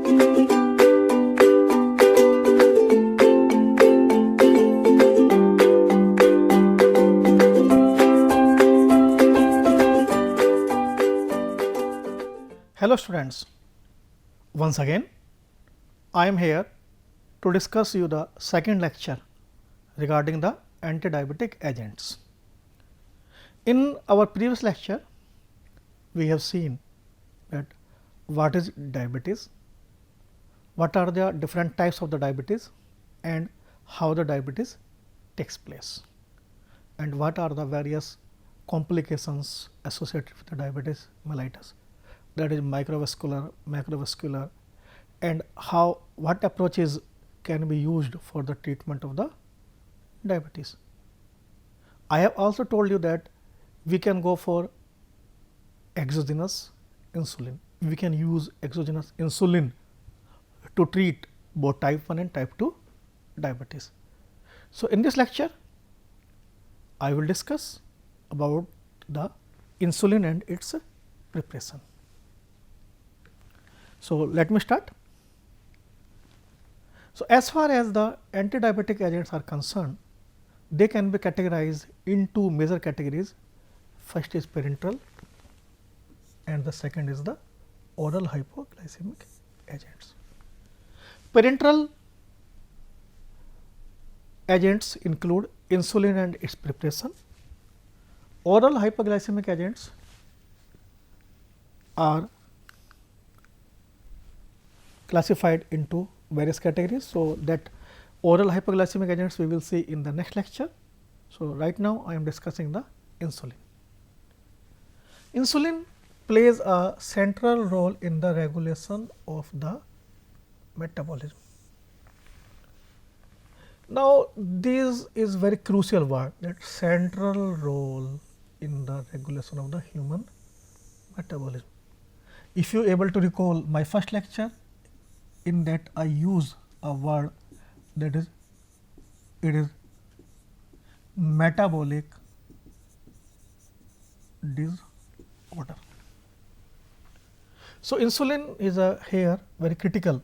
Hello students, once again I am here to discuss you the second lecture regarding the anti-diabetic agents. In our previous lecture, we have seen that what is diabetes, what are the different types of the diabetes and how the diabetes takes place, and what are the various complications associated with the diabetes mellitus, that is microvascular, macrovascular, and what approaches can be used for the treatment of the diabetes. I have also told you that we can go for exogenous insulin. We can use exogenous insulin to treat both type 1 and type 2 diabetes. So, in this lecture I will discuss about the insulin and its preparation. So, let me start. So, as far as the anti-diabetic agents are concerned, they can be categorized into major categories. First is parenteral and the second is the oral hypoglycemic agents. Parenteral agents include insulin and its preparation. Oral hypoglycemic agents are classified into various categories. So, that oral hypoglycemic agents we will see in the next lecture. So, right now I am discussing the insulin. Insulin plays a central role in the regulation of the metabolism. Now, this is very crucial word, that central role in the regulation of the human metabolism. If you are able to recall my first lecture, in that I use a word that is metabolic disorder. So, insulin is here very critical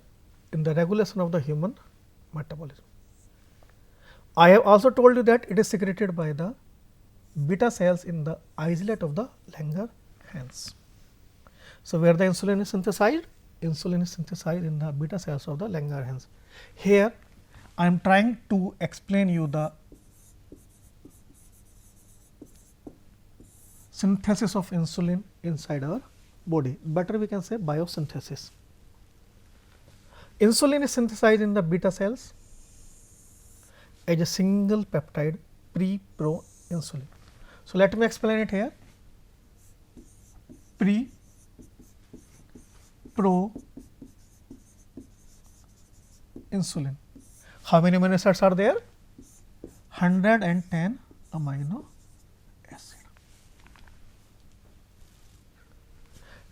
in the regulation of the human metabolism. I have also told you that it is secreted by the beta cells in the isolate of the Langerhans. So, where the insulin is synthesized? Insulin is synthesized in the beta cells of the Langerhans. Here I am trying to explain you the synthesis of insulin inside our body, better we can say biosynthesis. Insulin is synthesized in the beta cells as a single peptide pre-pro insulin. So, let me explain it here. Pro insulin. How many amino acids are there? 110 amino acid.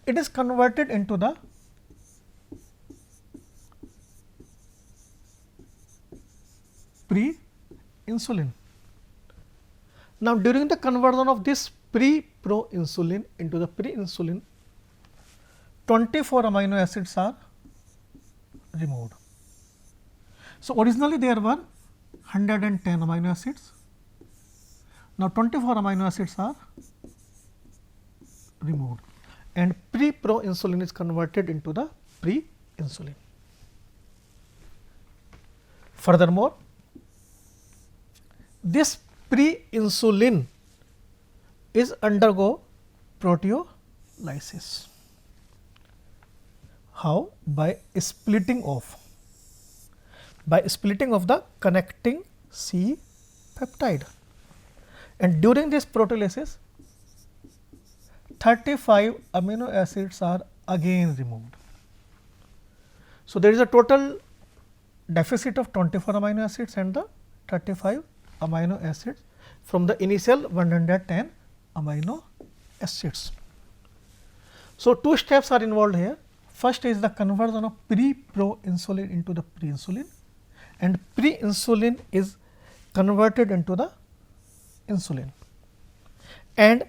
It is converted into the pre-insulin. Now, during the conversion of this pre-pro insulin into the pre-insulin, 24 amino acids are removed. So, originally there were 110 amino acids. Now, 24 amino acids are removed and pre-pro insulin is converted into the pre-insulin. Furthermore, this pre-insulin is undergo proteolysis. How? By splitting off the connecting C peptide, and during this proteolysis 35 amino acids are again removed. So, there is a total deficit of 24 amino acids and the 35 amino acids from the initial 110 amino acids. So, two steps are involved here. First is the conversion of pre-pro insulin into the pre-insulin, and pre-insulin is converted into the insulin, and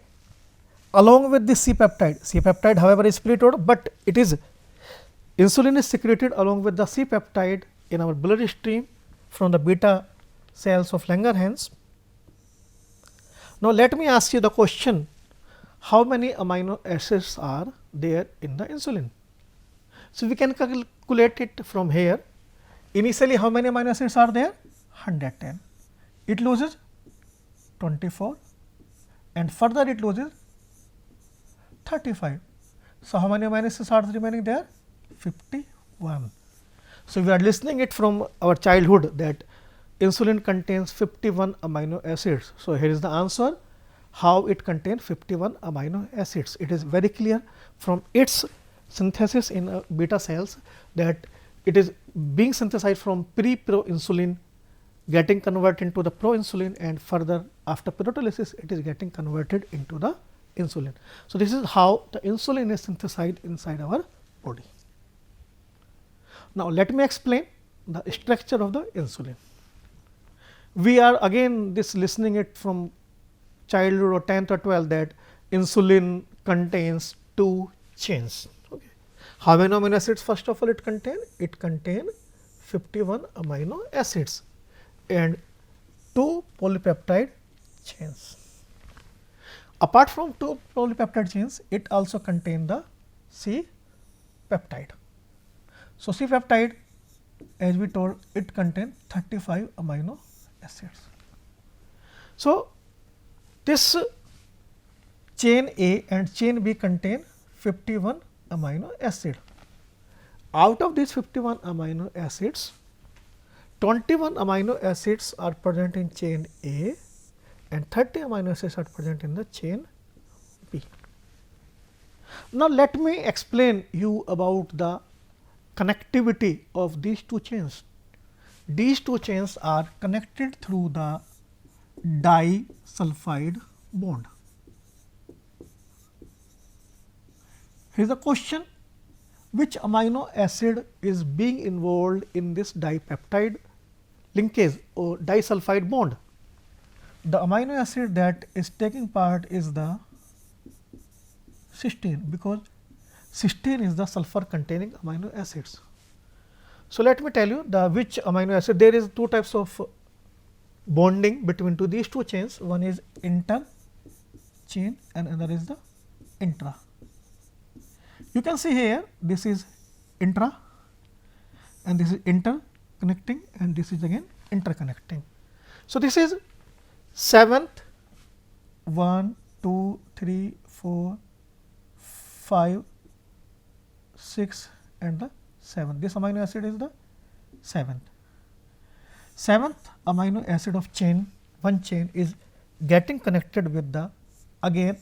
along with the C peptide however is split out, but it is Insulin is secreted along with the C peptide in our bloodstream from the beta cells of Langerhans. Now, let me ask you the question, how many amino acids are there in the insulin? So, we can calculate it from here. Initially, how many amino acids are there? 110. It loses 24 and further it loses 35. So, how many amino acids are remaining there? 51. So, we are listening it from our childhood that insulin contains 51 amino acids. So, here is the answer, how it contains 51 amino acids. It is very clear from its synthesis in beta cells that it is being synthesized from pre-proinsulin getting converted into the proinsulin, and further after proteolysis it is getting converted into the insulin. So, this is how the insulin is synthesized inside our body. Now, let me explain the structure of the insulin. We are again this listening it from childhood or 10th or 12th that insulin contains 2 chains. Okay. How many amino acids first of all it contain? It contain 51 amino acids and 2 polypeptide chains. Apart from 2 polypeptide chains, it also contain the C peptide. So, C peptide, as we told, it contain 35 amino acids. So, this chain A and chain B contain 51 amino acid. Out of these 51 amino acids, 21 amino acids are present in chain A and 30 amino acids are present in the chain B. Now, let me explain you about the connectivity of these 2 chains. These 2 chains are connected through the disulfide bond. Here is a question, which amino acid is being involved in this dipeptide linkage or disulfide bond? The amino acid that is taking part is the cysteine, because cysteine is the sulfur containing amino acids. So, let me tell you the which amino acid. There is 2 types of bonding between these 2 chains. One is inter chain and another is the intra. You can see here this is intra and this is interconnecting and this is again interconnecting. So, this is 7th 1, 2, 3, 4, 5, 6 and the 7th. This amino acid is the 7th. 7th amino acid of chain, one chain is getting connected with the again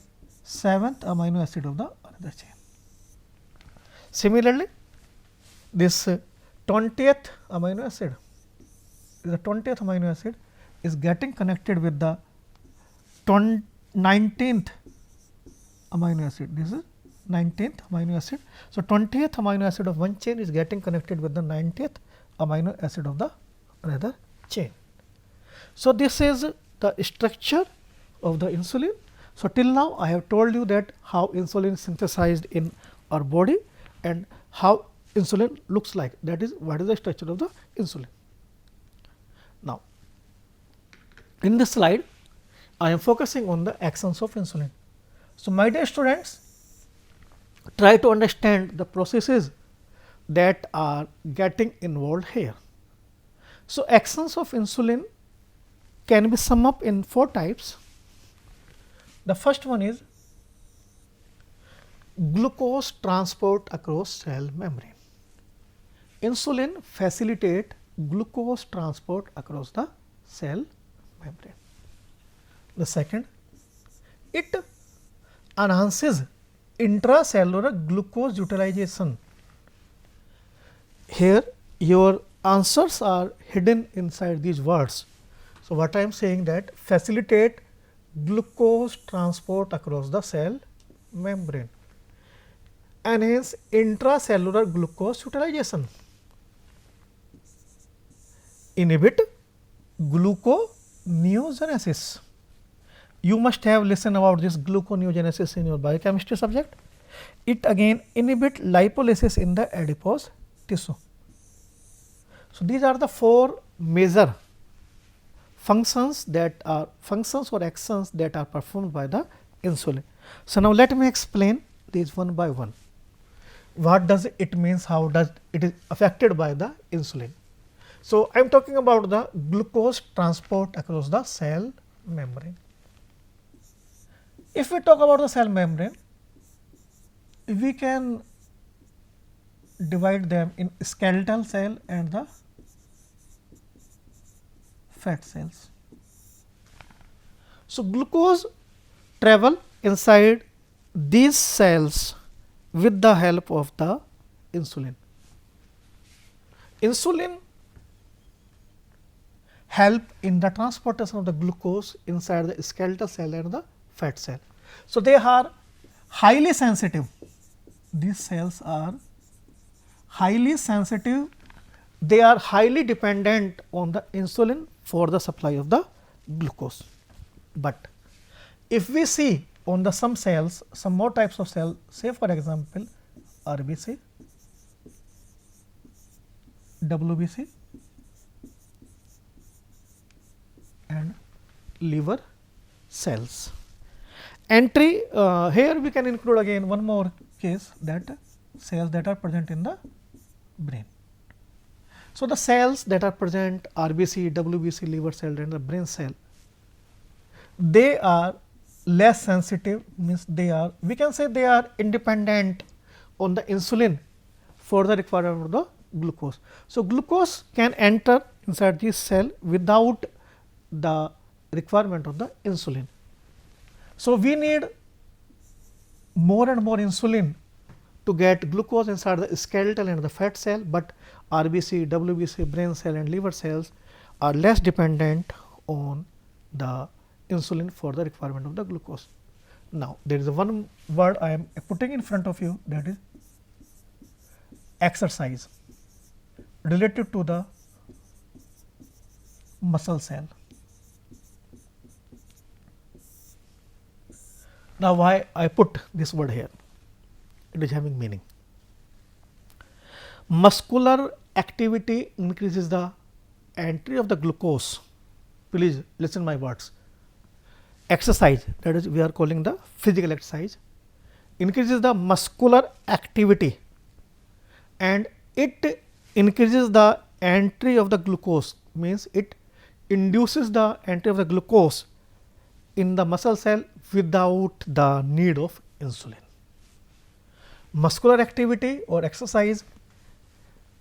7th amino acid of the another chain. Similarly, this 20th amino acid, the 20th amino acid is getting connected with the 19th amino acid. This is 19th amino acid. So, 20th amino acid of one chain is getting connected with the 90th amino acid of the another chain. So, this is the structure of the insulin. So, till now I have told you that how insulin is synthesized in our body and how insulin looks like, that is what is the structure of the insulin. Now, in this slide I am focusing on the actions of insulin. So, my dear students, try to understand the processes that are getting involved here. So, actions of insulin can be summed up in 4 types. The first one is glucose transport across cell membrane. Insulin facilitate glucose transport across the cell membrane. The second, it enhances intracellular glucose utilization. Here your answers are hidden inside these words. So, what I am saying that facilitate glucose transport across the cell membrane, enhance intracellular glucose utilization, inhibit gluconeogenesis. You must have listened about this gluconeogenesis in your biochemistry subject. It again inhibit lipolysis in the adipose tissue. So, these are the 4 major functions or actions that are performed by the insulin. So, now let me explain these one by one. What does it means? How does it is affected by the insulin? So, I am talking about the glucose transport across the cell membrane. If we talk about the cell membrane, we can divide them in skeletal cell and the fat cells. So, glucose travel inside these cells with the help of the insulin. Insulin help in the transportation of the glucose inside the skeletal cell and the fat cell. So, they are highly sensitive. These cells are highly sensitive. They are highly dependent on the insulin for the supply of the glucose. But if we see on the some cells, some more types of cell, say for example, RBC, WBC and liver cells. Entry here we can include again one more case, that cells that are present in the brain. So, the cells that are present RBC, WBC, liver cell and the brain cell, they are less sensitive, means they are, we can say they are independent on the insulin for the requirement of the glucose. So, glucose can enter inside this cell without the requirement of the insulin. So, we need more and more insulin to get glucose inside the skeletal and the fat cell, but RBC, WBC, brain cell and liver cells are less dependent on the insulin for the requirement of the glucose. Now, there is one word I am putting in front of you, that is exercise, related to the muscle cell. Now, why I put this word here? It is having meaning. Muscular activity increases the entry of the glucose. Please listen my words. Exercise, that is we are calling the physical exercise, increases the muscular activity and it increases the entry of the glucose, means it induces the entry of the glucose in the muscle cell without the need of insulin. Muscular activity or exercise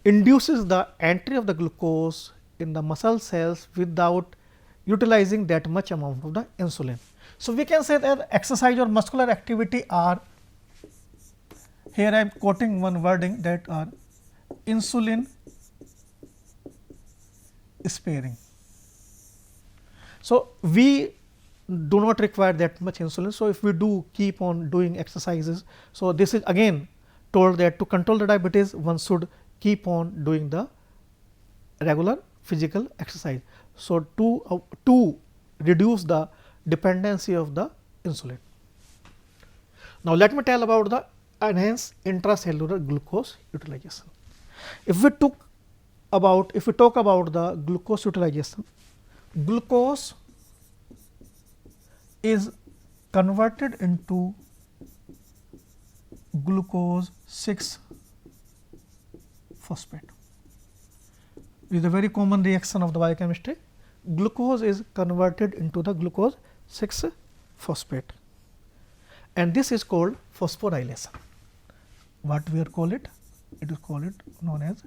induces the entry of the glucose in the muscle cells without utilizing that much amount of the insulin. So, we can say that exercise or muscular activity are, here I am quoting one wording, that are insulin sparing. So, we do not require that much insulin. So, if we do keep on doing exercises, so this is again told that to control the diabetes one should keep on doing the regular physical exercise. So, to reduce the dependency of the insulin. Now, let me tell about the enhanced intracellular glucose utilization. If we talk about the glucose utilization, glucose is converted into glucose 6 phosphate. It is a very common reaction of the biochemistry. Glucose is converted into the glucose 6 phosphate, and this is called phosphorylation. What we are call it? It is called known as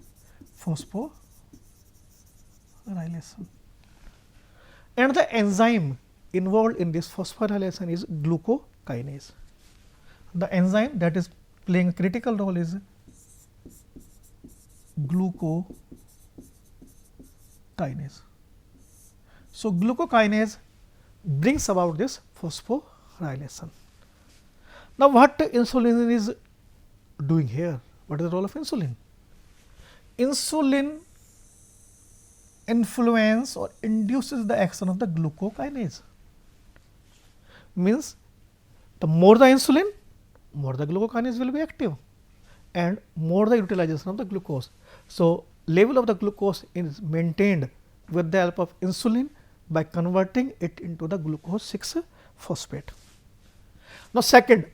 phosphorylation. And the enzyme involved in this phosphorylation is glucokinase. The enzyme that is playing a critical role is glucokinase. So, glucokinase brings about this phosphorylation. Now, what insulin is doing here? What is the role of insulin? Insulin influence or induces the action of the glucokinase. Means the more the insulin, more the glucokinase will be active and more the utilization of the glucose. So, level of the glucose is maintained with the help of insulin by converting it into the glucose 6 phosphate. Now, second,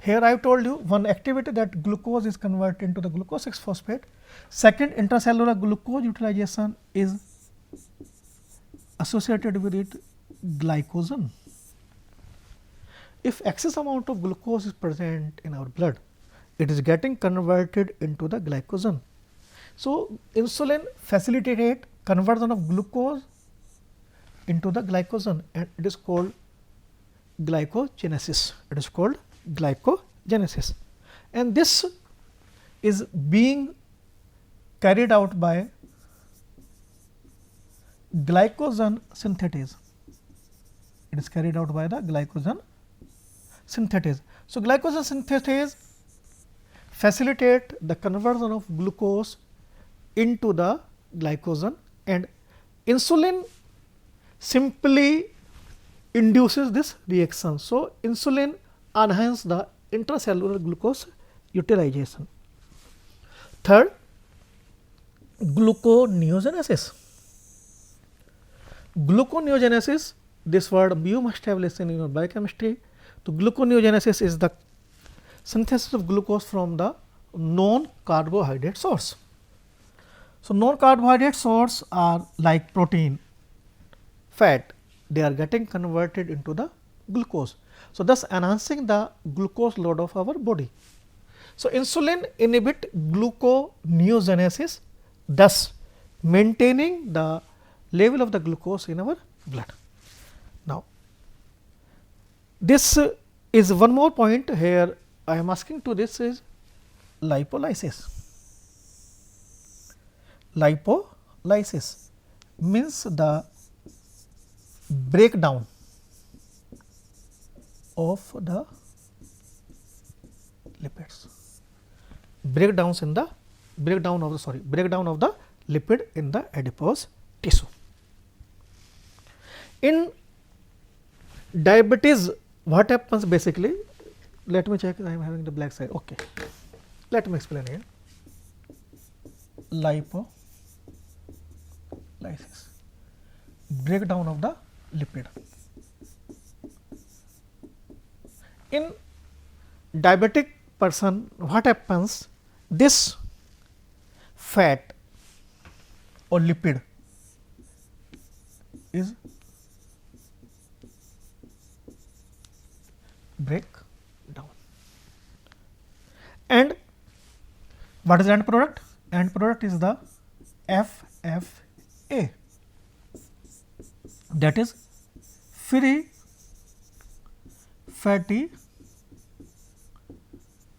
here I have told you one activity that glucose is converted into the glucose 6 phosphate. Second, intracellular glucose utilization is associated with it glycogen. If excess amount of glucose is present in our blood, it is getting converted into the glycogen. So, insulin facilitated conversion of glucose into the glycogen and it is called glycogenesis. It is called glycogenesis, and this is being carried out by glycogen synthetase. It is carried out by the glycogen synthetase. So, glycogen synthetase facilitate the conversion of glucose into the glycogen, and insulin simply induces this reaction. So, insulin enhance the intracellular glucose utilization. Third, gluconeogenesis. Gluconeogenesis, this word you must have listened in your biochemistry. So, gluconeogenesis is the synthesis of glucose from the non-carbohydrate source. So, non-carbohydrate source are like protein, fat, they are getting converted into the glucose. So, thus enhancing the glucose load of our body. So, insulin inhibit gluconeogenesis, thus maintaining the level of the glucose in our blood. Now, this is one more point here I am asking to this is lipolysis. Lipolysis means the breakdown of the lipids, breakdown of the lipid in the adipose tissue. In diabetes, what happens basically? Let me check. I am having the black side. Okay, let me explain here. Lipolysis, breakdown of the lipid. In diabetic person, what happens? This fat or lipid is break down, and what is the end product? End product is the FFA, that is free fatty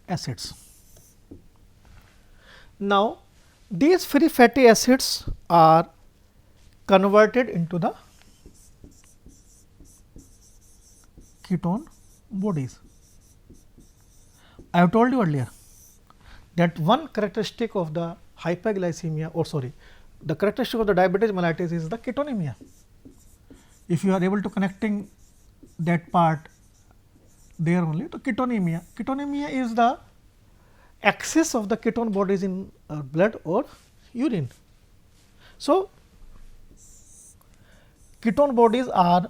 acids. Now, these free fatty acids are converted into the ketone bodies. I have told you earlier that one characteristic of the hyperglycemia, or sorry, the characteristic of the diabetes mellitus is the ketonemia. If you are able to connecting that part there only, to ketonemia. Ketonemia is the excess of the ketone bodies in blood or urine. So, ketone bodies are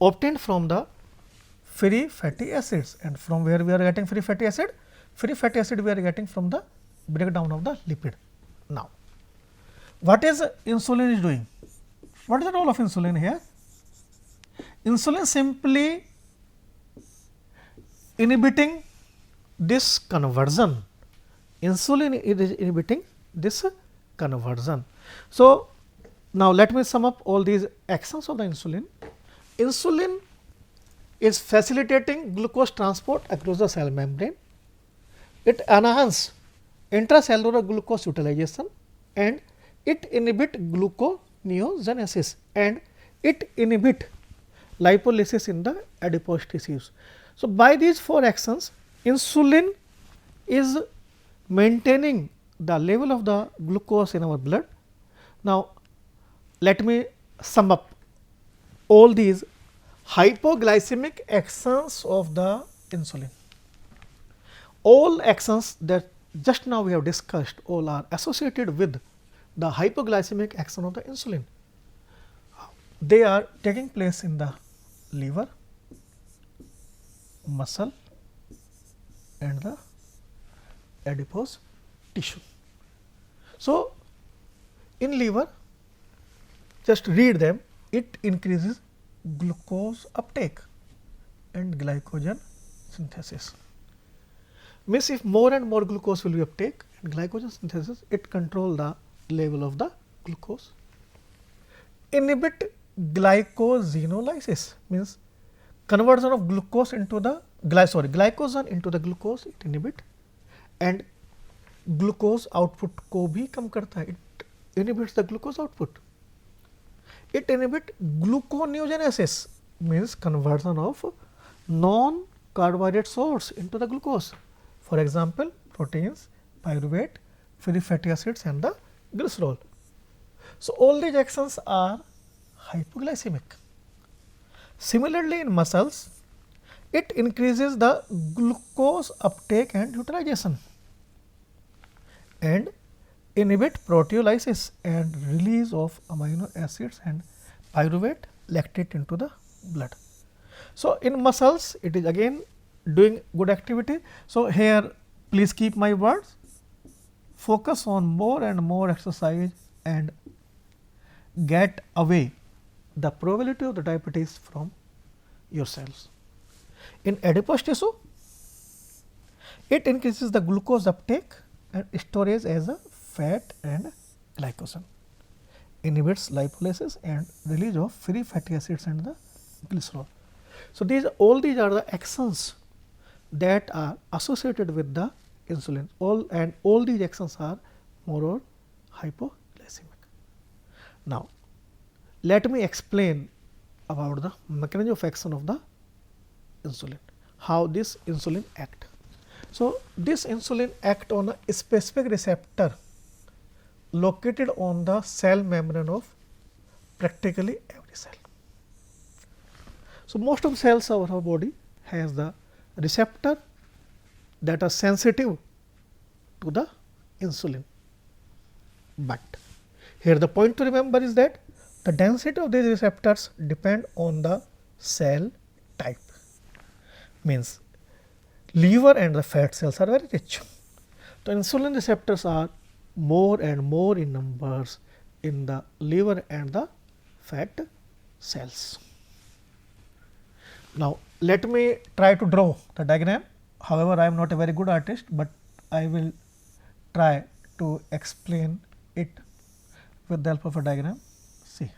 obtained from the free fatty acids, and from where we are getting free fatty acid? Free fatty acid we are getting from the breakdown of the lipid. Now, what is insulin is doing? What is the role of insulin here? Insulin simply inhibiting this conversion. Insulin is inhibiting this conversion. So, now let me sum up all these actions of the insulin. Insulin is facilitating glucose transport across the cell membrane. It enhances intracellular glucose utilization, and it inhibit gluconeogenesis, and it inhibit lipolysis in the adipose tissues. So, by these four actions, insulin is maintaining the level of the glucose in our blood. Now, let me sum up all these hypoglycemic actions of the insulin. All actions that just now we have discussed all are associated with the hypoglycemic action of the insulin. They are taking place in the liver, muscle and the adipose tissue. So, in liver, just read them, it increases glucose uptake and glycogen synthesis. Means if more and more glucose will be uptake and glycogen synthesis, it control the level of the glucose. Inhibit glycosenolysis means conversion of glucose into the glycogen into the glucose it inhibit, and glucose output को भी कम करता है, it inhibits the glucose output. It inhibit gluconeogenesis means conversion of non carbohydrate source into the glucose, for example proteins, pyruvate, free fatty acids and the glycerol. So, all these actions are hypoglycemic. Similarly, in muscles, it increases the glucose uptake and utilization and inhibit proteolysis and release of amino acids and pyruvate lactate into the blood. So, in muscles it is again doing good activity. So, here please keep my words, focus on more and more exercise and get away the probability of the diabetes from yourselves. In adipose tissue, it increases the glucose uptake and storage as a fat and glycogen, inhibits lipolysis and release of free fatty acids and the glycerol. So, all these are the actions that are associated with the insulin, all these actions are more or hypoglycemic. Now, let me explain about the mechanism of action of the insulin, how this insulin act. So, this insulin act on a specific receptor located on the cell membrane of practically every cell. So, most of cells of our body has the receptor that are sensitive to the insulin, but here the point to remember is that the density of these receptors depend on the cell type, means liver and the fat cells are very rich. The insulin receptors are more and more in numbers in the liver and the fat cells. Now, let me try to draw the diagram. However, I am not a very good artist, but I will try to explain it with the help of a diagram. See,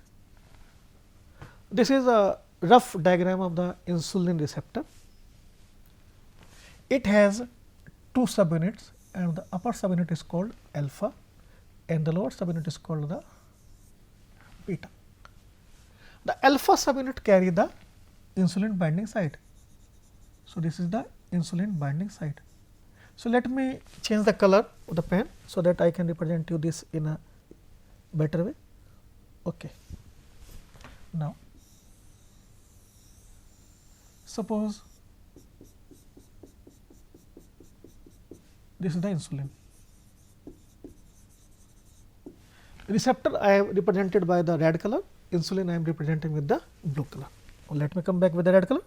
this is a rough diagram of the insulin receptor. It has two subunits and the upper subunit is called alpha and the lower subunit is called the beta. The alpha subunit carry the insulin binding site. So, this is the insulin binding site. So, let me change the color of the pen so that I can represent you this in a better way. Okay. Now, suppose this is the insulin. Receptor I have represented by the red color, insulin I am representing with the blue color. Let me come back with the red color.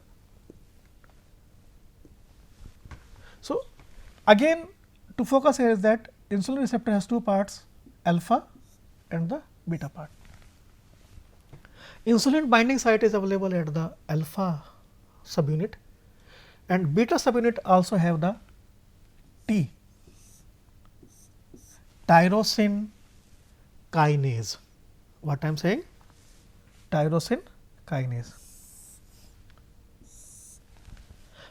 So, again to focus here is that insulin receptor has two parts, alpha and the beta part. Insulin binding site is available at the alpha subunit and beta subunit also have the T, tyrosine kinase. What I am saying? Tyrosine kinase.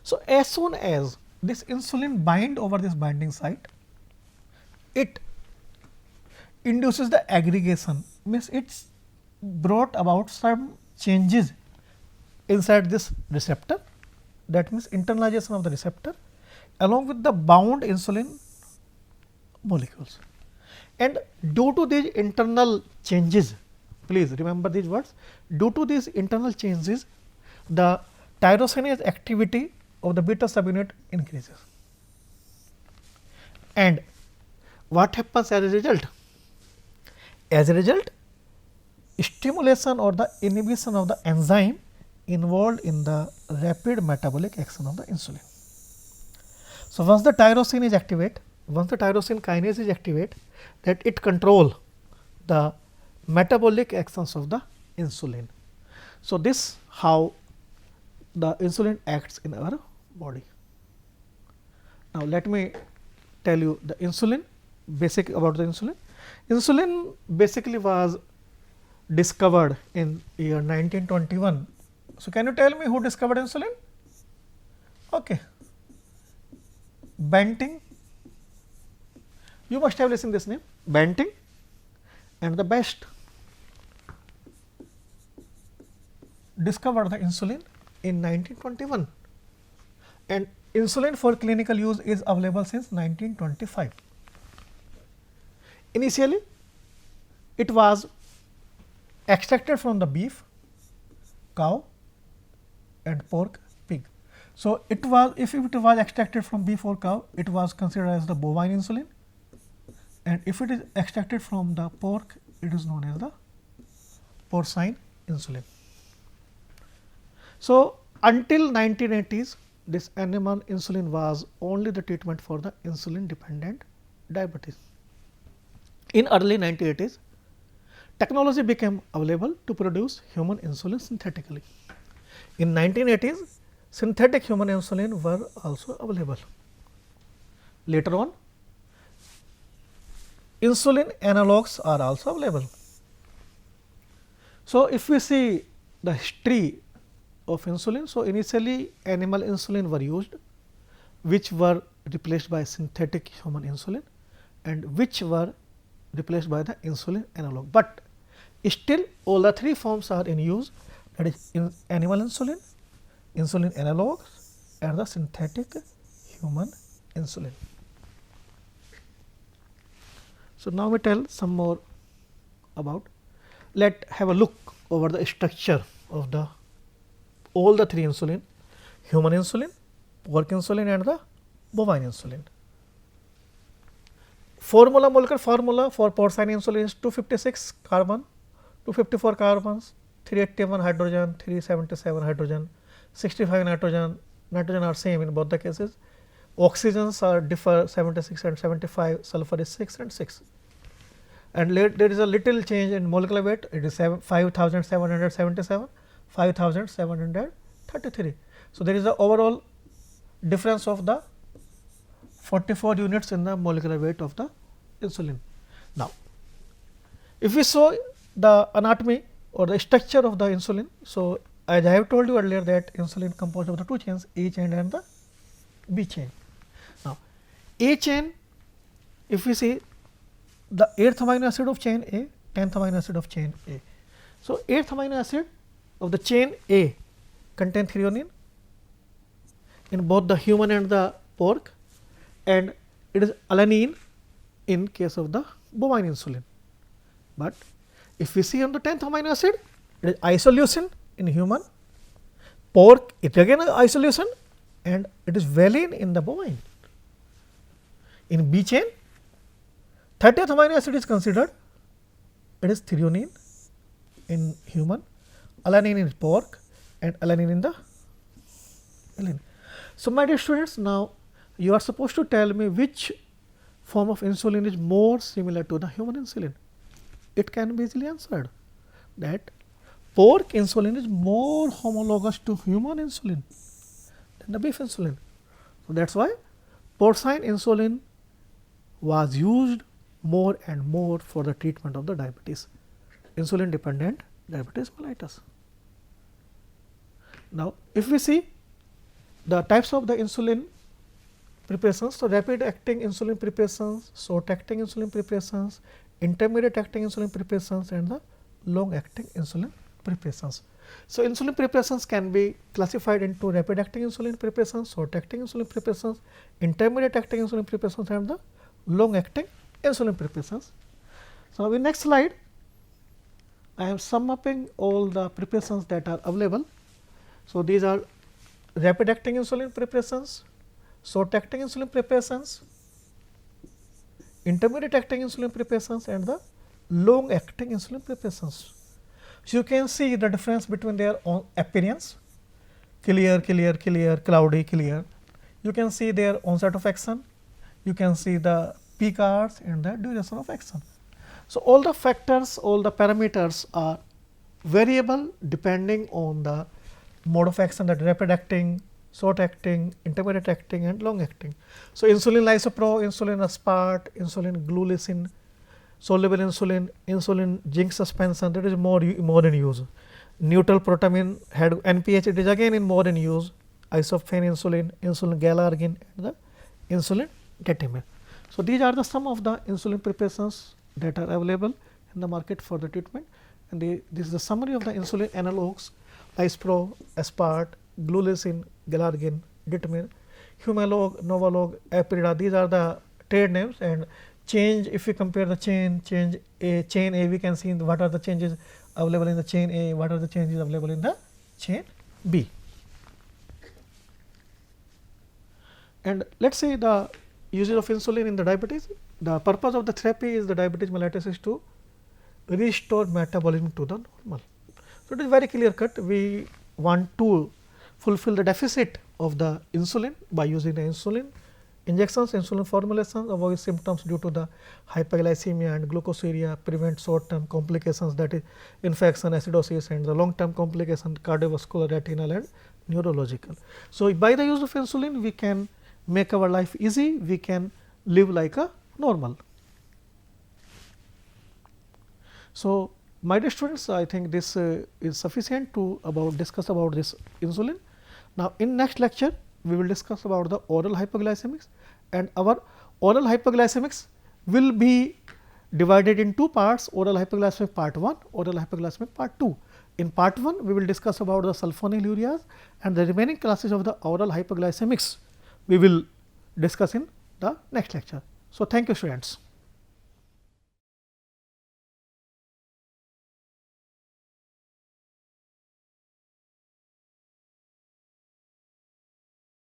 So, as soon as this insulin bind over this binding site, it induces the aggregation, means it's brought about some changes inside this receptor, that means internalization of the receptor along with the bound insulin molecules. And due to these internal changes, please remember these words, due to these internal changes, the tyrosinase activity of the beta subunit increases. And what happens as a result? As a result, stimulation or the inhibition of the enzyme involved in the rapid metabolic action of the insulin. So, once the tyrosine is activate, once the tyrosine kinase is activate, that it control the metabolic actions of the insulin. So, this how the insulin acts in our body. Now, let me tell you the insulin, basic about the insulin. Insulin basically was discovered in year 1921. So, can you tell me who discovered insulin? Okay. Banting, you must have listened this name, Banting and the Best discovered the insulin in 1921, and insulin for clinical use is available since 1925. Initially, it was extracted from the beef, cow and pork, pig. So, it was, if it was extracted from beef or cow, it was considered as the bovine insulin, and if it is extracted from the pork, it is known as the porcine insulin. So, until 1980s, this animal insulin was only the treatment for the insulin dependent diabetes. In early 1980s, technology became available to produce human insulin synthetically. In 1980s, synthetic human insulin were also available. Later on, insulin analogues are also available. So, if we see the history of insulin, so initially animal insulin were used, which were replaced by synthetic human insulin and which were replaced by the insulin analog, but still all the three forms are in use, that is in animal insulin, insulin analogs and the synthetic human insulin. So, now we tell some more about, let have a look over the structure of the all the three insulin, human insulin, pork insulin and the bovine insulin. Formula, molecular formula for porcine insulin is 256 carbon, 254 carbons, 381 hydrogen, 377 hydrogen, 65 nitrogen, nitrogen are same in both the cases. Oxygens are differ 76 and 75, sulfur is 6 and 6. And there is a little change in molecular weight, it is 5777, 5733. So, there is the overall difference of the 44 units in the molecular weight of the insulin. Now, if we saw the anatomy or the structure of the insulin, so as I have told you earlier that insulin composed of the two chains, A chain and the B chain. Now, A chain, if we see the 8th amino acid of chain A, 10th amino acid of chain A. So, 8th amino acid of the chain A contain threonine in both the human and the pork, and it is alanine in case of the bovine insulin. But if we see on the 10th amino acid, it is isoleucine in human, pork it again isoleucine and it is valine in the bovine. In B chain, 30th amino acid is considered, it is threonine in human, alanine in pork and alanine in the alanine. So, my dear students, now you are supposed to tell me which form of insulin is more similar to the human insulin. It can be easily answered that pork insulin is more homologous to human insulin than the beef insulin. So, that is why porcine insulin was used more and more for the treatment of the diabetes, insulin dependent diabetes mellitus. Now, if we see the types of the insulin preparations, so rapid acting insulin preparations, short acting insulin preparations, intermediate acting insulin preparations and the long acting insulin preparations. So, insulin preparations can be classified into rapid acting insulin preparations, short acting insulin preparations, intermediate acting insulin preparations and the long acting insulin preparations. So, in next slide I am sum upping all the preparations that are available. So, these are rapid acting insulin preparations, short acting insulin preparations, intermediate acting insulin preparations and the long acting insulin preparations. So, you can see the difference between their appearance, clear, clear, clear, cloudy, clear. You can see their onset of action, you can see the peak hours and the duration of action. So, all the factors, all the parameters are variable depending on the mode of action, that rapid acting, short acting, intermediate acting and long acting. So, insulin lisopro, insulin aspart, insulin glulisin, soluble insulin, insulin zinc suspension, that is more in use. Neutral protamine had NPH, it is again in more in use. Isophane insulin, insulin galargine and the insulin ketamine. So, these are the some of the insulin preparations that are available in the market for the treatment, and this is the summary of the insulin analogues: Lispro, Aspart, Glulisin, Galargine, Ditamine, Humalog, Novolog, Aprida. These are the trade names, and change, if we compare the chain A, we can see what are the changes available in the chain A, what are the changes available in the chain B. And let us see the uses of insulin in the diabetes. The purpose of the therapy is the diabetes mellitus is to restore metabolism to the normal. So, it is very clear cut. We want to fulfill the deficit of the insulin by using the insulin injections, insulin formulations, avoid symptoms due to the hyperglycemia and glucosuria, prevent short term complications, that is infection, acidosis and the long term complication, cardiovascular, retinal and neurological. So, by the use of insulin we can make our life easy, we can live like a normal. So, my dear students, I think this is sufficient to discuss about this insulin. Now, in next lecture we will discuss about the oral hypoglycemics, and our oral hypoglycemics will be divided in two parts: oral hypoglycemic part 1, oral hypoglycemic part 2. In part 1 we will discuss about the sulfonylureas, and the remaining classes of the oral hypoglycemics we will discuss in the next lecture. So, thank you students.